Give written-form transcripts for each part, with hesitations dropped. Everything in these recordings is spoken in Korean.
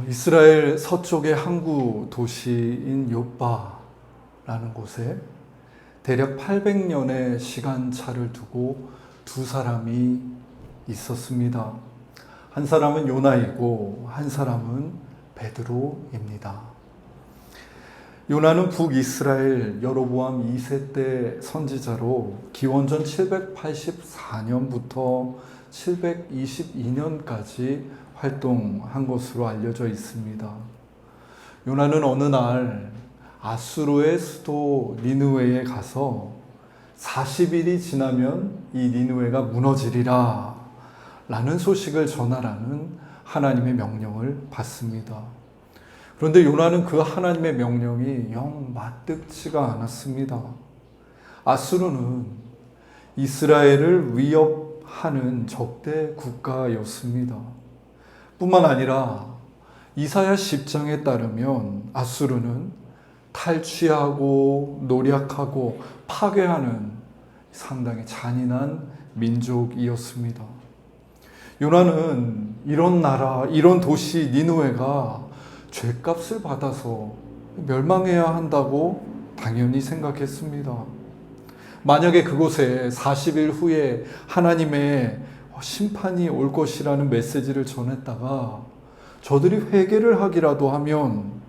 이스라엘 서쪽의 항구 도시인 요바라는 곳에 대략 800년의 시간차를 두고 두 사람이 있었습니다. 한 사람은 요나이고 한 사람은 베드로입니다. 요나는 북이스라엘 여로보암 2세 때 선지자로 기원전 784년부터 722년까지 활동한 것으로 알려져 있습니다. 요나는 어느 날 아수르의 수도 니느웨에 가서 40일이 지나면 이 니느웨가 무너지리라 라는 소식을 전하라는 하나님의 명령을 받습니다. 그런데 요나는 그 하나님의 명령이 영 마뜩지가 않았습니다. 아수르는 이스라엘을 위협하는 적대 국가였습니다. 뿐만 아니라 이사야 10장에 따르면 아수르는 탈취하고 노략하고 파괴하는 상당히 잔인한 민족이었습니다. 요나는 이런 나라, 이런 도시 니느웨가 죄값을 받아서 멸망해야 한다고 당연히 생각했습니다. 만약에 그곳에 40일 후에 하나님의 심판이 올 것이라는 메시지를 전했다가 저들이 회개를 하기라도 하면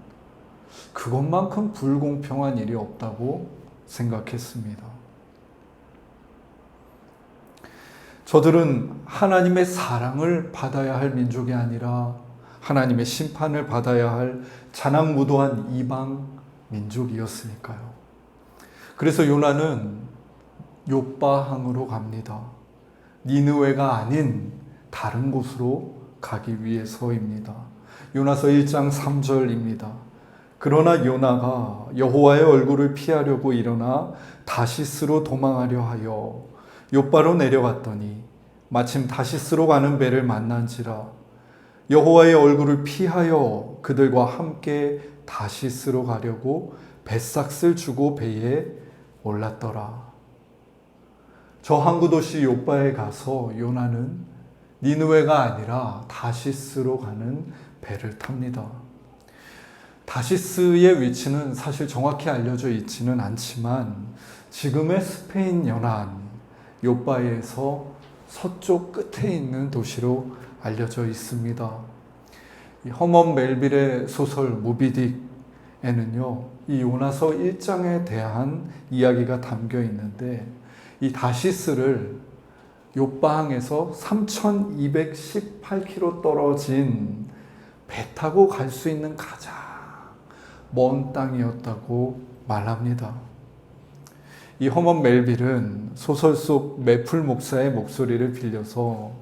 그것만큼 불공평한 일이 없다고 생각했습니다. 저들은 하나님의 사랑을 받아야 할 민족이 아니라 하나님의 심판을 받아야 할 잔악무도한 이방 민족이었으니까요. 그래서 요나는 욥바항으로 갑니다. 니느웨가 아닌 다른 곳으로 가기 위해서입니다. 요나서 1장 3절입니다. 그러나 요나가 여호와의 얼굴을 피하려고 일어나 다시스로 도망하려 하여 욥바로 내려갔더니 마침 다시스로 가는 배를 만난지라 여호와의 얼굴을 피하여 그들과 함께 다시스로 가려고 뱃삭을 주고 배에 올랐더라. 저 항구 도시 욥바에 가서 요나는 니느웨가 아니라 다시스로 가는 배를 탑니다. 다시스의 위치는 사실 정확히 알려져 있지는 않지만 지금의 스페인 연안 욥바에서 서쪽 끝에 있는 도시로 알려져 있습니다. 허먼 멜빌의 소설 모비딕에는요, 이 요나서 1장에 대한 이야기가 담겨 있는데 이 다시스를 욥바항에서 3218km 떨어진 배 타고 갈 수 있는 가장 먼 땅이었다고 말합니다. 이 허먼 멜빌은 소설 속 매풀 목사의 목소리를 빌려서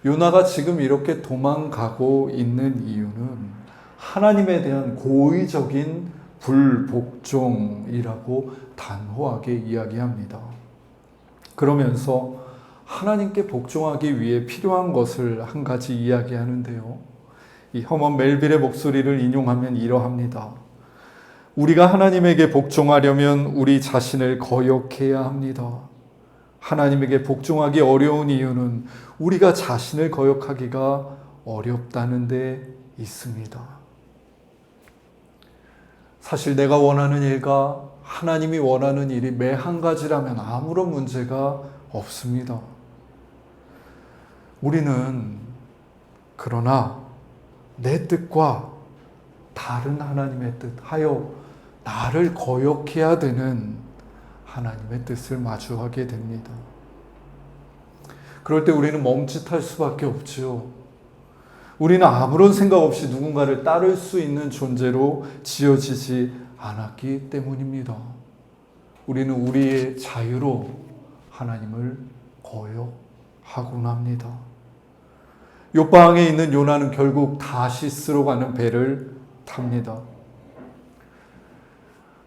요나가 지금 이렇게 도망가고 있는 이유는 하나님에 대한 고의적인 불복종이라고 단호하게 이야기합니다. 그러면서 하나님께 복종하기 위해 필요한 것을 한 가지 이야기하는데요. 이 허먼 멜빌의 목소리를 인용하면 이러합니다. 우리가 하나님에게 복종하려면 우리 자신을 거역해야 합니다. 하나님에게 복종하기 어려운 이유는 우리가 자신을 거역하기가 어렵다는 데 있습니다. 사실 내가 원하는 일과 하나님이 원하는 일이 매 한 가지라면 아무런 문제가 없습니다. 우리는 그러나 내 뜻과 다른 하나님의 뜻 하여 나를 거역해야 되는 하나님의 뜻을 마주하게 됩니다. 그럴 때 우리는 멈칫할 수밖에 없지요. 우리는 아무런 생각 없이 누군가를 따를 수 있는 존재로 지어지지 않았기 때문입니다. 우리는 우리의 자유로 하나님을 거역하곤 합니다. 욥바항에 있는 요나는 결국 다시스로 가는 배를 탑니다.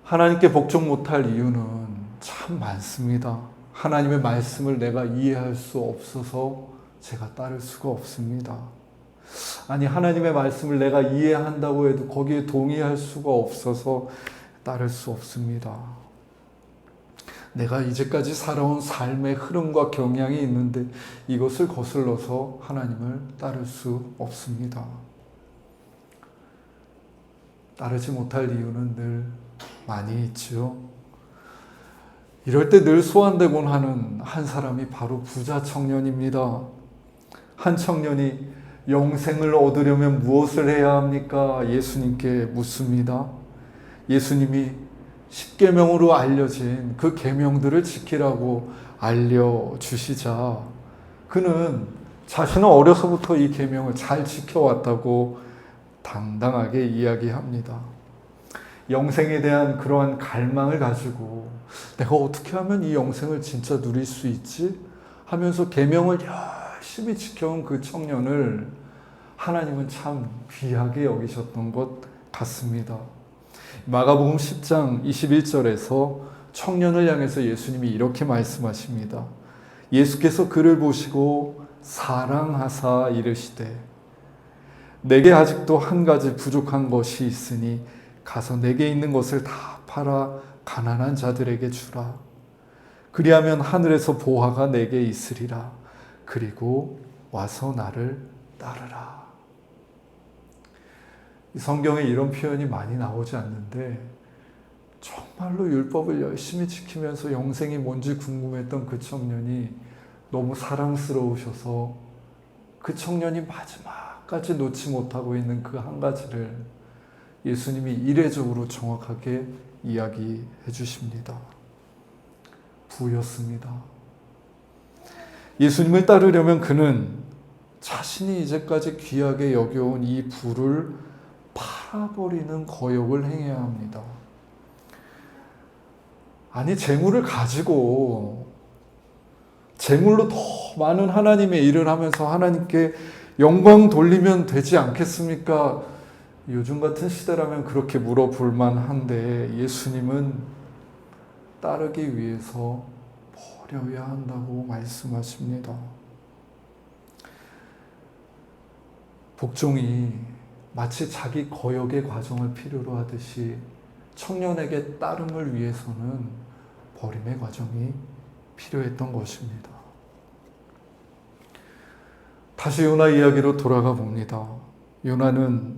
하나님께 복종 못할 이유는 참 많습니다. 하나님의 말씀을 내가 이해할 수 없어서 제가 따를 수가 없습니다. 아니, 하나님의 말씀을 내가 이해한다고 해도 거기에 동의할 수가 없어서 따를 수 없습니다. 내가 이제까지 살아온 삶의 흐름과 경향이 있는데 이것을 거슬러서 하나님을 따를 수 없습니다. 따르지 못할 이유는 늘 많이 있지요. 이럴 때 늘 소환되곤 하는 한 사람이 바로 부자 청년입니다. 한 청년이 영생을 얻으려면 무엇을 해야 합니까? 예수님께 묻습니다. 예수님이 십계명으로 알려진 그 계명들을 지키라고 알려주시자 그는 자신은 어려서부터 이 계명을 잘 지켜왔다고 당당하게 이야기합니다. 영생에 대한 그러한 갈망을 가지고 내가 어떻게 하면 이 영생을 진짜 누릴 수 있지? 하면서 계명을 열심히 지켜온 그 청년을 하나님은 참 귀하게 여기셨던 것 같습니다. 마가복음 10장 21절에서 청년을 향해서 예수님이 이렇게 말씀하십니다. 예수께서 그를 보시고 사랑하사 이르시되 내게 아직도 한 가지 부족한 것이 있으니 가서 내게 있는 것을 다 팔아 가난한 자들에게 주라. 그리하면 하늘에서 보화가 내게 있으리라. 그리고 와서 나를 따르라. 이 성경에 이런 표현이 많이 나오지 않는데 정말로 율법을 열심히 지키면서 영생이 뭔지 궁금했던 그 청년이 너무 사랑스러우셔서 그 청년이 마지막까지 놓지 못하고 있는 그 한 가지를 예수님이 이례적으로 정확하게 이야기해 주십니다. 부였습니다. 예수님을 따르려면 그는 자신이 이제까지 귀하게 여겨온 이 부를 팔아버리는 거역을 행해야 합니다. 아니, 재물을 가지고 재물로 더 많은 하나님의 일을 하면서 하나님께 영광 돌리면 되지 않겠습니까? 요즘 같은 시대라면 그렇게 물어볼 만한데 예수님은 따르기 위해서 버려야 한다고 말씀하십니다. 복종이 마치 자기 거역의 과정을 필요로 하듯이 청년에게 따름을 위해서는 버림의 과정이 필요했던 것입니다. 다시 요나 이야기로 돌아가 봅니다. 요나는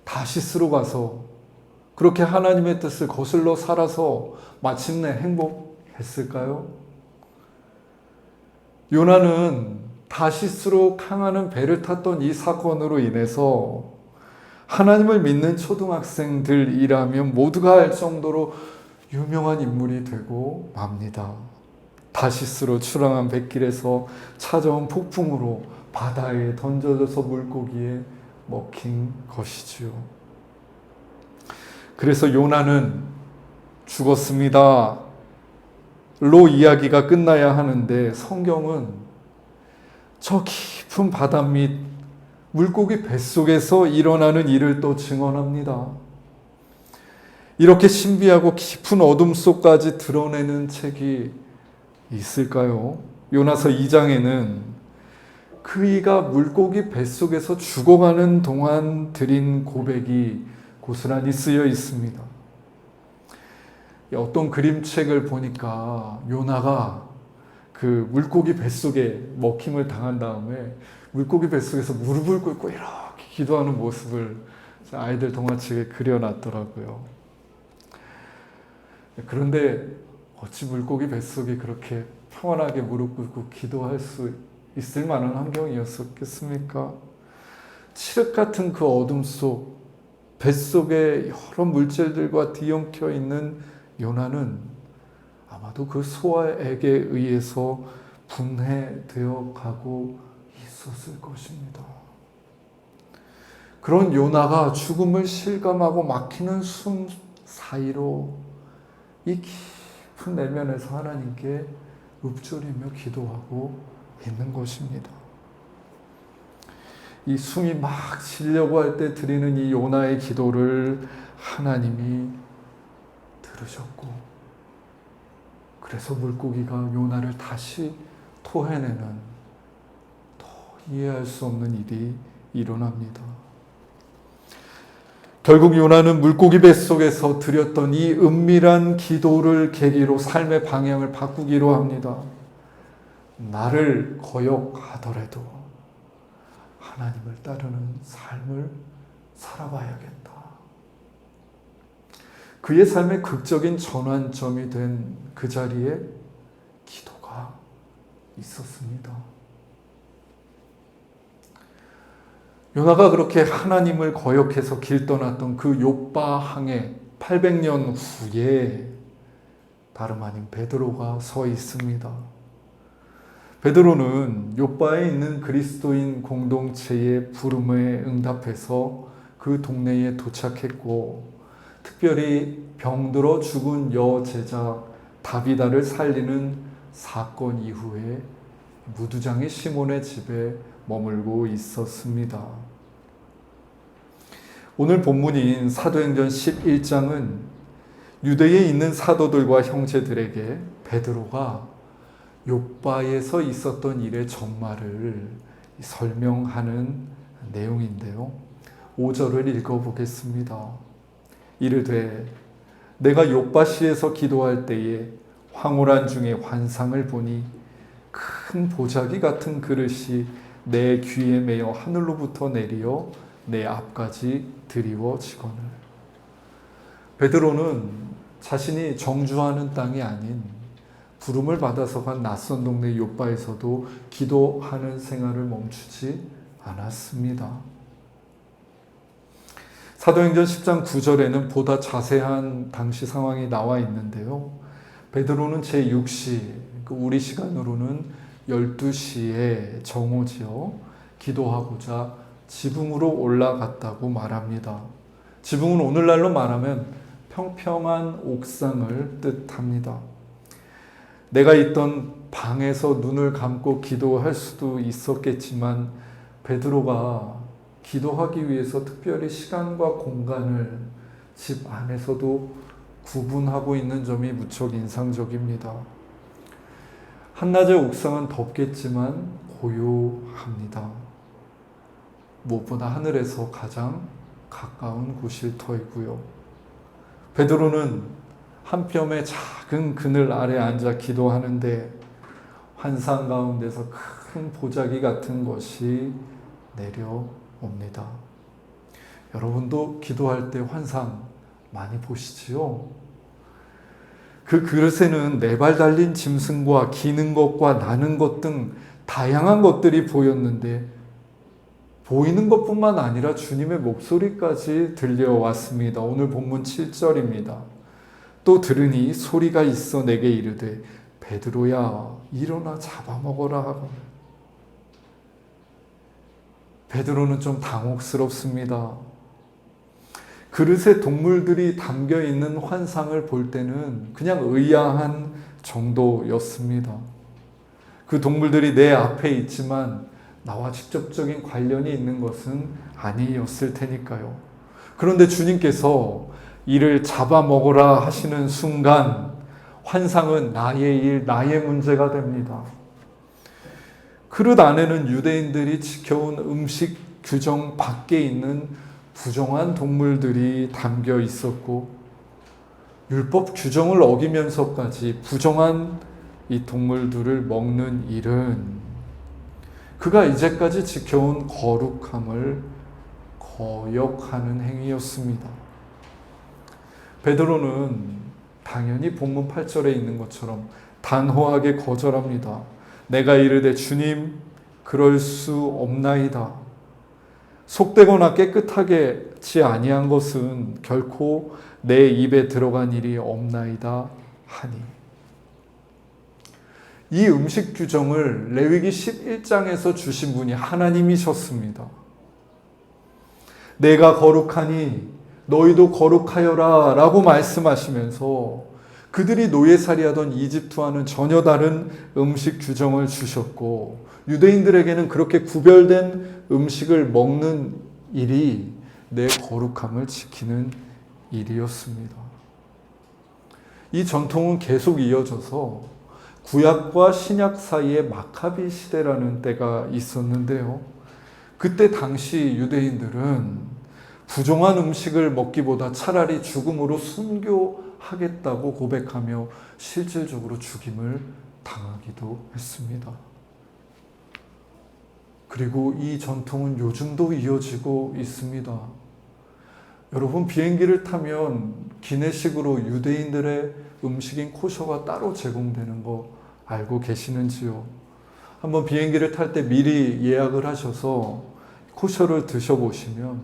다시스로 가서 그렇게 하나님의 뜻을 거슬러 살아서 마침내 행복했을까요? 요나는 다시스로 향하는 배를 탔던 이 사건으로 인해서 하나님을 믿는 초등학생들이라면 모두가 알 정도로 유명한 인물이 되고 맙니다. 다시스로 출항한 뱃길에서 찾아온 폭풍으로 바다에 던져져서 물고기에 먹힌 것이지요. 그래서 요나는 죽었습니다. 로 이야기가 끝나야 하는데 성경은 저 깊은 바다 밑 물고기 뱃속에서 일어나는 일을 또 증언합니다. 이렇게 신비하고 깊은 어둠 속까지 드러내는 책이 있을까요? 요나서 2장에는 그이가 물고기 뱃속에서 죽어가는 동안 드린 고백이 고스란히 쓰여 있습니다. 어떤 그림책을 보니까 요나가 그 물고기 뱃속에 먹힘을 당한 다음에 물고기 뱃속에서 무릎을 꿇고 이렇게 기도하는 모습을 아이들 동화책에 그려놨더라고요. 그런데 어찌 물고기 뱃속에 그렇게 평안하게 무릎 꿇고 기도할 수 있을 만한 환경이었겠습니까? 칠흑 같은 그 어둠 속 뱃속에 여러 물질들과 뒤엉켜 있는 요나는 아마도 그 소화에게 의해서 분해되어 가고 있었을 것입니다. 그런 요나가 죽음을 실감하고 막히는 숨 사이로 이 깊은 내면에서 하나님께 읊조리며 기도하고 있는 것입니다. 이 숨이 막 쉬려고 할 때 드리는 이 요나의 기도를 하나님이 들으셨고, 그래서 물고기가 요나를 다시 토해내는 더 이해할 수 없는 일이 일어납니다. 결국 요나는 물고기 뱃속에서 드렸던 이 은밀한 기도를 계기로 삶의 방향을 바꾸기로 합니다. 나를 거역하더라도 하나님을 따르는 삶을 살아봐야겠다. 그의 삶의 극적인 전환점이 된 그 자리에 기도가 있었습니다. 요나가 그렇게 하나님을 거역해서 길 떠났던 그 욥바 항해 800년 후에 다름 아닌 베드로가 서 있습니다. 베드로는 욥바에 있는 그리스도인 공동체의 부름에 응답해서 그 동네에 도착했고, 특별히 병들어 죽은 여제자 다비다를 살리는 사건 이후에 무두장의 시몬의 집에 머물고 있었습니다. 오늘 본문인 사도행전 11장은 유대에 있는 사도들과 형제들에게 베드로가 욥바에서 있었던 일의 전말을 설명하는 내용인데요. 5절을 읽어보겠습니다. 이르되 내가 욥바시에서 기도할 때에 황홀한 중에 환상을 보니 큰 보자기 같은 그릇이 내 귀에 매어 하늘로부터 내리어 내 앞까지 드리워지거늘. 베드로는 자신이 정주하는 땅이 아닌 부름을 받아서 간 낯선 동네 욥바에서도 기도하는 생활을 멈추지 않았습니다. 사도행전 10장 9절에는 보다 자세한 당시 상황이 나와 있는데요. 베드로는 제6시, 우리 시간으로는 12시에 정오지어 기도하고자 지붕으로 올라갔다고 말합니다. 지붕은 오늘날로 말하면 평평한 옥상을 뜻합니다. 내가 있던 방에서 눈을 감고 기도할 수도 있었겠지만 베드로가 기도하기 위해서 특별히 시간과 공간을 집 안에서도 구분하고 있는 점이 무척 인상적입니다. 한낮의 옥상은 덥겠지만 고요합니다. 무엇보다 하늘에서 가장 가까운 곳일 터이고요. 베드로는 한 뼘의 작은 그늘 아래 앉아 기도하는데 환상 가운데서 큰 보자기 같은 것이 내려옵니다. 여러분도 기도할 때 환상 많이 보시지요? 그 그릇에는 네 발 달린 짐승과 기는 것과 나는 것 등 다양한 것들이 보였는데 보이는 것뿐만 아니라 주님의 목소리까지 들려왔습니다. 오늘 본문 7절입니다. 또 들으니 소리가 있어 내게 이르되 베드로야 일어나 잡아먹어라 하거늘. 베드로는 좀 당혹스럽습니다. 그릇에 동물들이 담겨 있는 환상을 볼 때는 그냥 의아한 정도였습니다. 그 동물들이 내 앞에 있지만 나와 직접적인 관련이 있는 것은 아니었을 테니까요. 그런데 주님께서 이를 잡아먹으라 하시는 순간 환상은 나의 일, 나의 문제가 됩니다. 그릇 안에는 유대인들이 지켜온 음식 규정 밖에 있는 부정한 동물들이 담겨 있었고 율법 규정을 어기면서까지 부정한 이 동물들을 먹는 일은 그가 이제까지 지켜온 거룩함을 거역하는 행위였습니다. 베드로는 당연히 본문 8절에 있는 것처럼 단호하게 거절합니다. 내가 이르되 주님 그럴 수 없나이다. 속되거나 깨끗하지 아니한 것은 결코 내 입에 들어간 일이 없나이다 하니. 이 음식 규정을 레위기 11장에서 주신 분이 하나님이셨습니다. 내가 거룩하니 너희도 거룩하여라 라고 말씀하시면서 그들이 노예살이하던 이집트와는 전혀 다른 음식 규정을 주셨고 유대인들에게는 그렇게 구별된 음식을 먹는 일이 내 거룩함을 지키는 일이었습니다. 이 전통은 계속 이어져서 구약과 신약 사이에 마카비 시대라는 때가 있었는데요. 그때 당시 유대인들은 부정한 음식을 먹기보다 차라리 죽음으로 순교하겠다고 고백하며 실질적으로 죽임을 당하기도 했습니다. 그리고 이 전통은 요즘도 이어지고 있습니다. 여러분, 비행기를 타면 기내식으로 유대인들의 음식인 코셔가 따로 제공되는 거 알고 계시는지요? 한번 비행기를 탈 때 미리 예약을 하셔서 코셔를 드셔보시면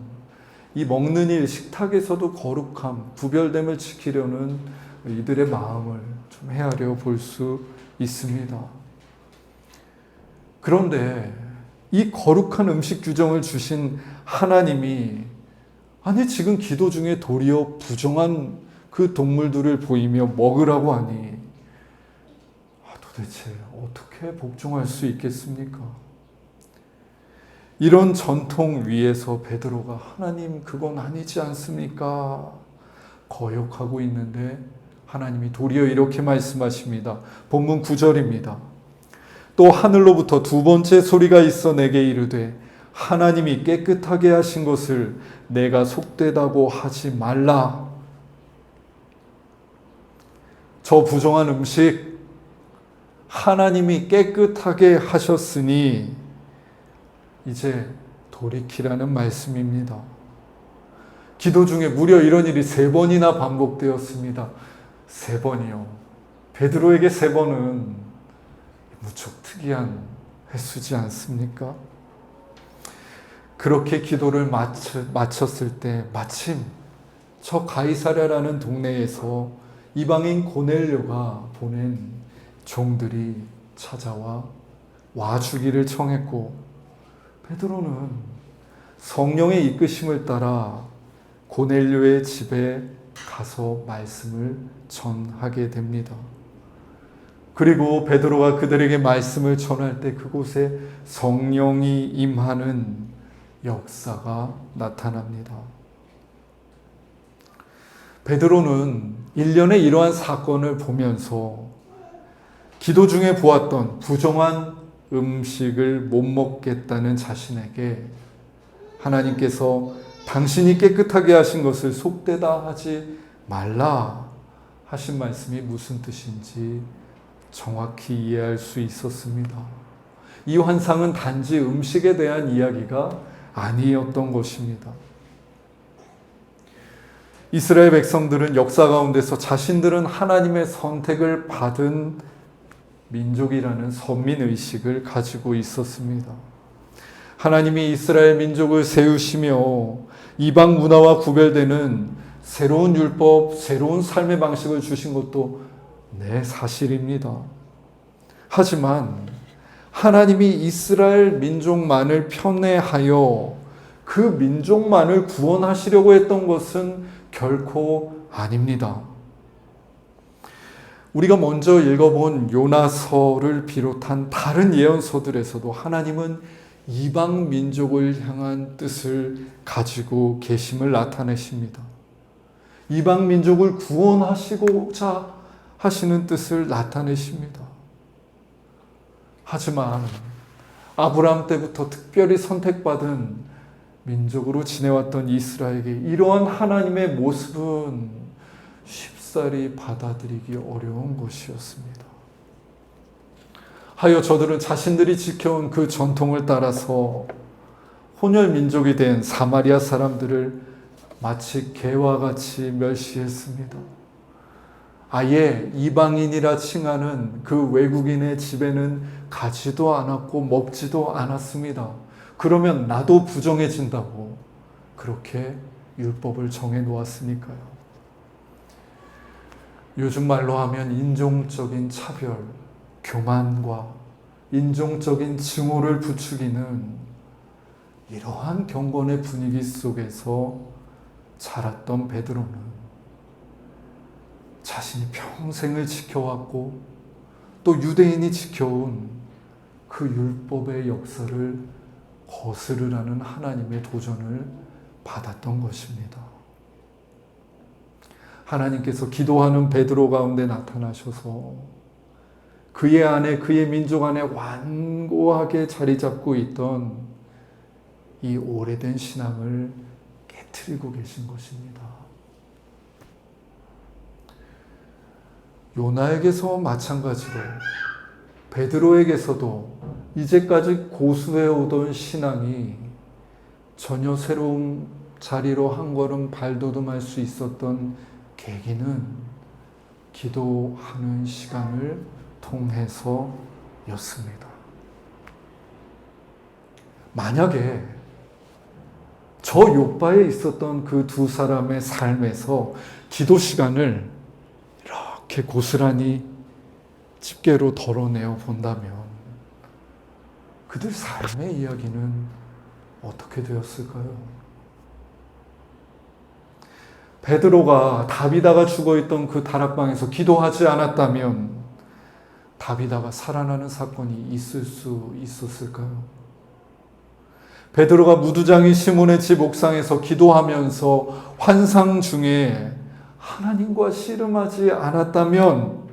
이 먹는 일, 식탁에서도 거룩함, 구별됨을 지키려는 이들의 마음을 좀 헤아려 볼 수 있습니다. 그런데 이 거룩한 음식 규정을 주신 하나님이 아니 지금 기도 중에 도리어 부정한 그 동물들을 보이며 먹으라고 하니 도대체 어떻게 복종할 수 있겠습니까? 이런 전통 위에서 베드로가 하나님 그건 아니지 않습니까? 거역하고 있는데 하나님이 도리어 이렇게 말씀하십니다. 본문 9절입니다. 또 하늘로부터 두 번째 소리가 있어 내게 이르되 하나님이 깨끗하게 하신 것을 내가 속되다고 하지 말라. 저 부정한 음식 하나님이 깨끗하게 하셨으니 이제 돌이키라는 말씀입니다. 기도 중에 무려 이런 일이 3번이나 반복되었습니다. 3번이요. 베드로에게 3번은 무척 특이한 횟수지 않습니까? 그렇게 기도를 마쳤을 때 마침 저 가이사랴라는 동네에서 이방인 고넬료가 보낸 종들이 찾아와 와주기를 청했고 베드로는 성령의 이끄심을 따라 고넬료의 집에 가서 말씀을 전하게 됩니다. 그리고 베드로가 그들에게 말씀을 전할 때 그곳에 성령이 임하는 역사가 나타납니다. 베드로는 일련의 이러한 사건을 보면서 기도 중에 보았던 부정한 음식을 못 먹겠다는 자신에게 하나님께서 당신이 깨끗하게 하신 것을 속되다 하지 말라 하신 말씀이 무슨 뜻인지 정확히 이해할 수 있었습니다. 이 환상은 단지 음식에 대한 이야기가 아니었던 것입니다. 이스라엘 백성들은 역사 가운데서 자신들은 하나님의 선택을 받은 민족이라는 선민의식을 가지고 있었습니다. 하나님이 이스라엘 민족을 세우시며 이방 문화와 구별되는 새로운 율법, 새로운 삶의 방식을 주신 것도 사실입니다. 하지만 하나님이 이스라엘 민족만을 편애하여 그 민족만을 구원하시려고 했던 것은 결코 아닙니다. 우리가 먼저 읽어본 요나서를 비롯한 다른 예언서들에서도 하나님은 이방 민족을 향한 뜻을 가지고 계심을 나타내십니다. 이방 민족을 구원하시고자 하시는 뜻을 나타내십니다. 하지만 아브라함 때부터 특별히 선택받은 민족으로 지내왔던 이스라엘에게 이러한 하나님의 모습은 쉽사리 받아들이기 어려운 것이었습니다. 하여 저들은 자신들이 지켜온 그 전통을 따라서 혼혈 민족이 된 사마리아 사람들을 마치 개와 같이 멸시했습니다. 아예 이방인이라 칭하는 그 외국인의 집에는 가지도 않았고 먹지도 않았습니다. 그러면 나도 부정해진다고 그렇게 율법을 정해 놓았으니까요. 요즘 말로 하면 인종적인 차별, 교만과 인종적인 증오를 부추기는 이러한 경건의 분위기 속에서 자랐던 베드로는 자신이 평생을 지켜왔고 또 유대인이 지켜온 그 율법의 역사를 거스르라는 하나님의 도전을 받았던 것입니다. 하나님께서 기도하는 베드로 가운데 나타나셔서 그의 안에, 그의 민족 안에 완고하게 자리 잡고 있던 이 오래된 신앙을 깨트리고 계신 것입니다. 요나에게서 마찬가지로 베드로에게서도 이제까지 고수해오던 신앙이 전혀 새로운 자리로 한 걸음 발돋움할 수 있었던 계기는 기도하는 시간을 통해서였습니다. 만약에 저 욥바에 있었던 그 두 사람의 삶에서 기도 시간을 이렇게 고스란히 집게로 덜어내어 본다면 그들 삶의 이야기는 어떻게 되었을까요? 베드로가 다비다가 죽어있던 그 다락방에서 기도하지 않았다면 다비다가 살아나는 사건이 있을 수 있었을까요? 베드로가 무두장인 시몬의 집 옥상에서 기도하면서 환상 중에 하나님과 씨름하지 않았다면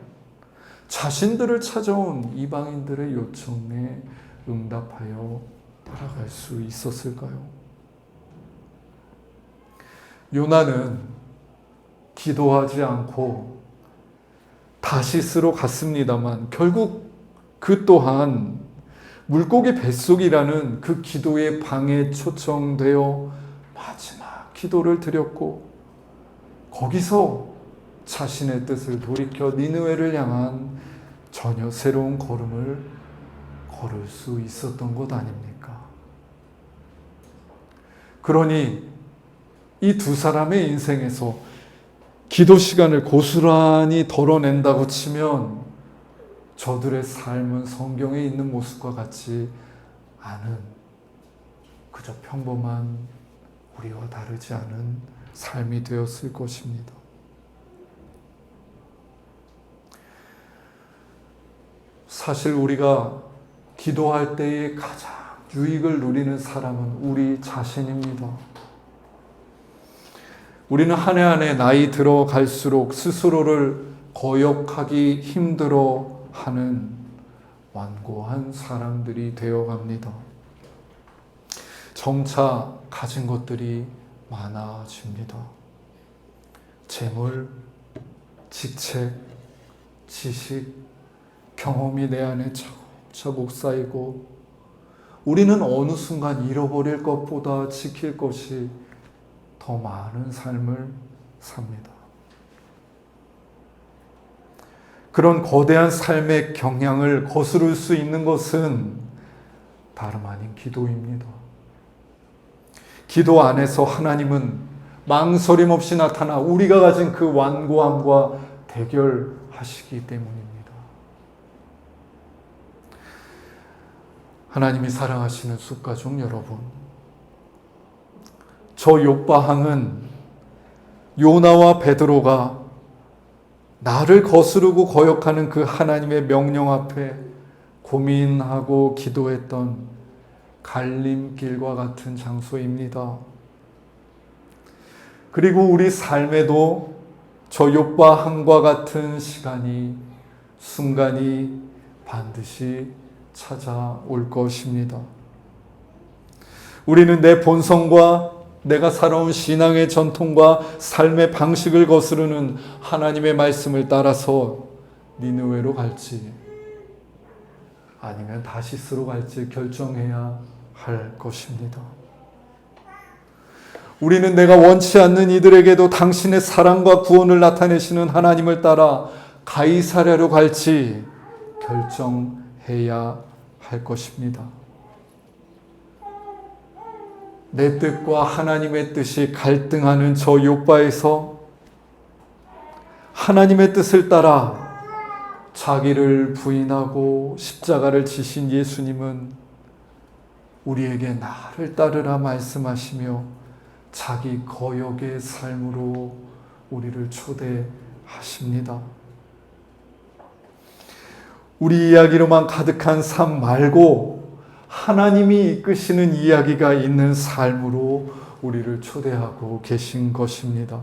자신들을 찾아온 이방인들의 요청에 응답하여 따라갈 수 있었을까요? 요나는 기도하지 않고 다시스로 갔습니다만 결국 그 또한 물고기 뱃속이라는 그 기도의 방에 초청되어 마지막 기도를 드렸고 거기서 자신의 뜻을 돌이켜 니느웨를 향한 전혀 새로운 걸음을 걸을 수 있었던 것 아닙니까? 그러니 이 두 사람의 인생에서 기도 시간을 고스란히 덜어낸다고 치면 저들의 삶은 성경에 있는 모습과 같지 않은 그저 평범한 우리와 다르지 않은 삶이 되었을 것입니다. 사실 우리가 기도할 때에 가장 유익을 누리는 사람은 우리 자신입니다. 우리는 한 해 한 해 나이 들어갈수록 스스로를 거역하기 힘들어하는 완고한 사람들이 되어갑니다. 점차 가진 것들이 많아집니다. 재물, 직책, 지식, 경험이 내 안에 차곡차곡 쌓이고 우리는 어느 순간 잃어버릴 것보다 지킬 것이 더 많은 삶을 삽니다. 그런 거대한 삶의 경향을 거스를 수 있는 것은 다름 아닌 기도입니다. 기도 안에서 하나님은 망설임 없이 나타나 우리가 가진 그 완고함과 대결하시기 때문입니다. 하나님이 사랑하시는 숫가족 여러분, 저 욥바항은 요나와 베드로가 나를 거스르고 거역하는 그 하나님의 명령 앞에 고민하고 기도했던 갈림길과 같은 장소입니다. 그리고 우리 삶에도 저 욥바항과 같은 시간이, 순간이 반드시 찾아올 것입니다. 우리는 내 본성과 내가 살아온 신앙의 전통과 삶의 방식을 거스르는 하나님의 말씀을 따라서 니느웨로 갈지 아니면 다시스로 갈지 결정해야 할 것입니다. 우리는 내가 원치 않는 이들에게도 당신의 사랑과 구원을 나타내시는 하나님을 따라 가이사랴로 갈지 결정해야 할 것입니다. 내 뜻과 하나님의 뜻이 갈등하는 저 욥바에서 하나님의 뜻을 따라 자기를 부인하고 십자가를 지신 예수님은 우리에게 나를 따르라 말씀하시며 자기 거역의 삶으로 우리를 초대하십니다. 우리 이야기로만 가득한 삶 말고 하나님이 이끄시는 이야기가 있는 삶으로 우리를 초대하고 계신 것입니다.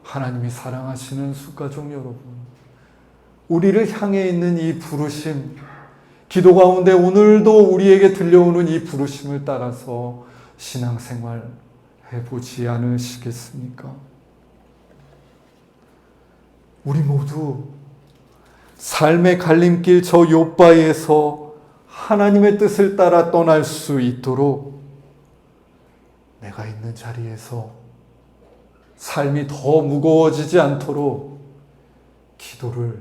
하나님이 사랑하시는 숫가족 여러분, 우리를 향해 있는 이 부르심, 기도 가운데 오늘도 우리에게 들려오는 이 부르심을 따라서 신앙생활 해보지 않으시겠습니까? 우리 모두 삶의 갈림길 저 욥바에서 하나님의 뜻을 따라 떠날 수 있도록 내가 있는 자리에서 삶이 더 무거워지지 않도록 기도를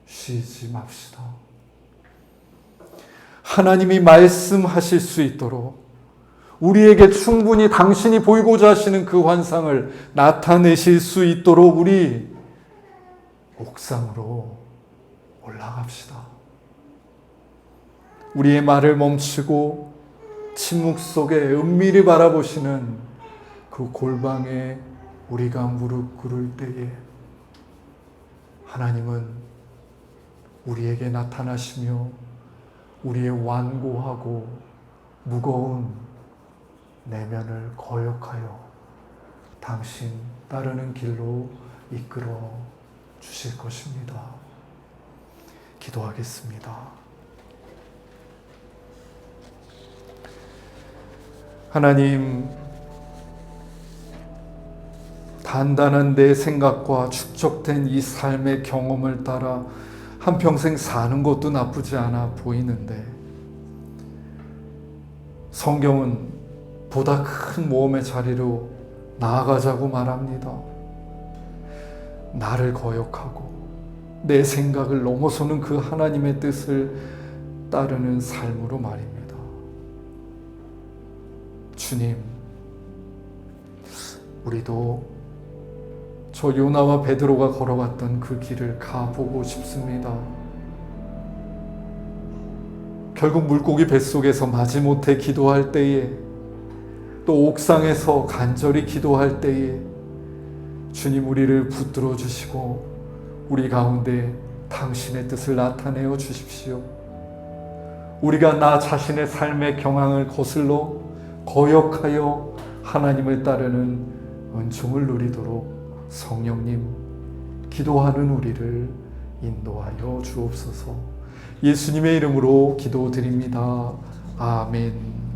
쉬지 맙시다. 하나님이 말씀하실 수 있도록 우리에게 충분히 당신이 보이고자 하시는 그 환상을 나타내실 수 있도록 우리 옥상으로 올라갑시다. 우리의 말을 멈추고 침묵 속에 은밀히 바라보시는 그 골방에 우리가 무릎 꿇을 때에 하나님은 우리에게 나타나시며 우리의 완고하고 무거운 내면을 거역하여 당신 따르는 길로 이끌어 주실 것입니다. 기도하겠습니다. 하나님, 단단한 내 생각과 축적된 이 삶의 경험을 따라 한평생 사는 것도 나쁘지 않아 보이는데 성경은 보다 큰 모험의 자리로 나아가자고 말합니다. 나를 거역하고 내 생각을 넘어서는 그 하나님의 뜻을 따르는 삶으로 말입니다. 주님, 우리도 저 요나와 베드로가 걸어갔던 그 길을 가보고 싶습니다. 결국 물고기 뱃속에서 마지못해 기도할 때에, 또 옥상에서 간절히 기도할 때에 주님 우리를 붙들어 주시고 우리 가운데 당신의 뜻을 나타내어 주십시오. 우리가 나 자신의 삶의 경향을 거슬러 거역하여 하나님을 따르는 은총을 누리도록 성령님, 기도하는 우리를 인도하여 주옵소서. 예수님의 이름으로 기도드립니다. 아멘.